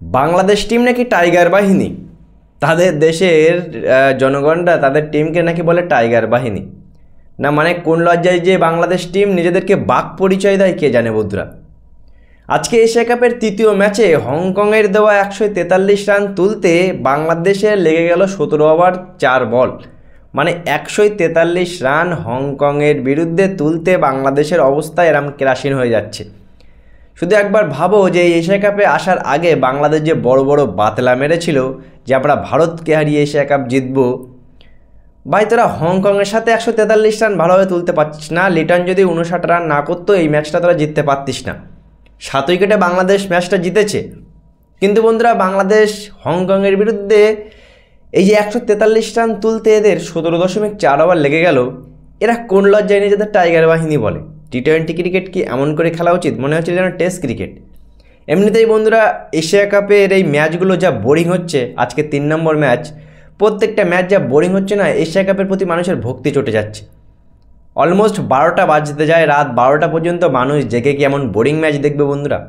Bangladesh team নাকি tiger বাহিনী। তাদের দেশের জনগণরা তাদের টিমকে নাকি বলে টাইগার বাহিনী। না মানে কোন লজ্জায় যে বাংলাদেশ টিম নিজেদেরকে বাক পরিচয় দেয় কে জানে বন্ধুরা। আজকে এশিয়া কাপের তৃতীয় ম্যাচে হংকংয়ের দেওয়া 143 রান তুলতে বাংলাদেশের লেগে গেল 17 ওভার 4 বল। মানে 143 রান হংকংয়ের বিরুদ্ধে তুলতে বাংলাদেশের অবস্থা এরম কেরাসিন হয়ে যাচ্ছে। শুধু একবার ভাবো যে এই এশিয়া কাপে আসার আগে বাংলাদেশ যে বড় বড় বাতলা মেরেছিল যে আমরা ভারতকে হারিয়ে এশিয়া কাপ জিতবো, ভাই তোরা হংকংয়ের সাথে 143 রান ভালোভাবে তুলতে পারছিস না। লিটন যদি 59 রান না করতো এই ম্যাচটা তোরা জিততে পারতিস না। 7 উইকেটে বাংলাদেশ ম্যাচটা জিতেছে, কিন্তু বন্ধুরা বাংলাদেশ হংকংয়ের বিরুদ্ধে এই যে 143 রান তুলতে এদের 17.4 ওভার লেগে গেল। এরা কোন লজ্জায় নিজেদের টাইগার বাহিনী বলে। টি-20 ক্রিকেট কি এমন করে খেলা উচিত? মনে হচ্ছে যেন টেস্ট ক্রিকেট। এমনিতেই বন্ধুরা এশিয়া কাপের এই ম্যাচগুলো যা বোরিং হচ্ছে, আজকে 3 নম্বর ম্যাচ, প্রত্যেকটা ম্যাচ যা বোরিং হচ্ছে না, এশিয়া কাপের প্রতি মানুষের ভক্তি চটে যাচ্ছে। অলমোস্ট 12টা বাজতে যায়, রাত 12টা পর্যন্ত মানুষ জেগে কি এমন বোরিং ম্যাচ দেখবে বন্ধুরা?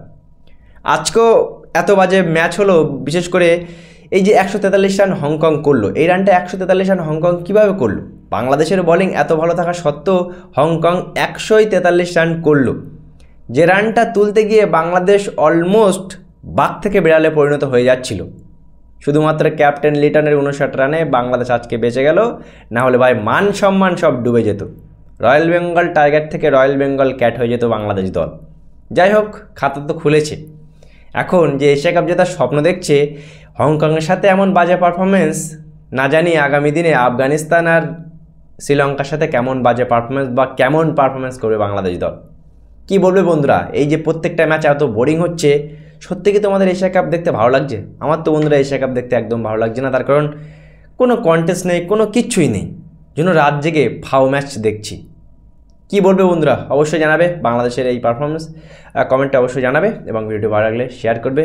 আজকেও এত বাজে ম্যাচ হলো, বিশেষ করে এই যে 143 রান হংকং করলো, এই রানটা 143 রান হংকং কীভাবে করলো? বাংলাদেশের বোলিং এত ভালো থাকা সত্ত্বেও হংকং 143 রান করলো, যে রানটা তুলতে গিয়ে বাংলাদেশ অলমোস্ট বাঘ থেকে বিড়ালে পরিণত হয়ে যাচ্ছিল। শুধুমাত্র ক্যাপ্টেন লিটনের 59 রানে বাংলাদেশ আজকে বেঁচে গেল, না হলে ভাই মান সম্মান সব ডুবে যেত। রয়্যাল বেঙ্গল টাইগার থেকে রয়্যাল বেঙ্গল ক্যাট হয়ে যেত বাংলাদেশ দল। যাই হোক, খাতা তো খুলেছে। এখন যে এশিয়া কাপ জেতার স্বপ্ন দেখছে, হংকংয়ের সাথে এমন বাজে পারফরমেন্স, না জানি আগামী দিনে আফগানিস্তান আর শ্রীলঙ্কার সাথে কেমন বাজে পারফরমেন্স বা কেমন পারফরমেন্স করবে বাংলাদেশ দল। কি বলবে বন্ধুরা? এই যে প্রত্যেকটা ম্যাচ এত বোরিং হচ্ছে, সত্যি কি তোমাদের এশিয়া কাপ দেখতে ভালো লাগছে? আমার তো বন্ধুরা এশিয়া কাপ দেখতে একদম ভালো লাগছে না। তার কারণ কোনো কন্টেস্ট নেই, কোনো কিচ্ছুই নেই, যেন রাত জেগে ফাও ম্যাচ দেখছি। কি বলবে বন্ধুরা? অবশ্যই জানাবে বাংলাদেশের এই পারফরমেন্স, কমেন্টে অবশ্যই জানাবে এবং ভিডিওটি ভালো লাগলে শেয়ার করবে।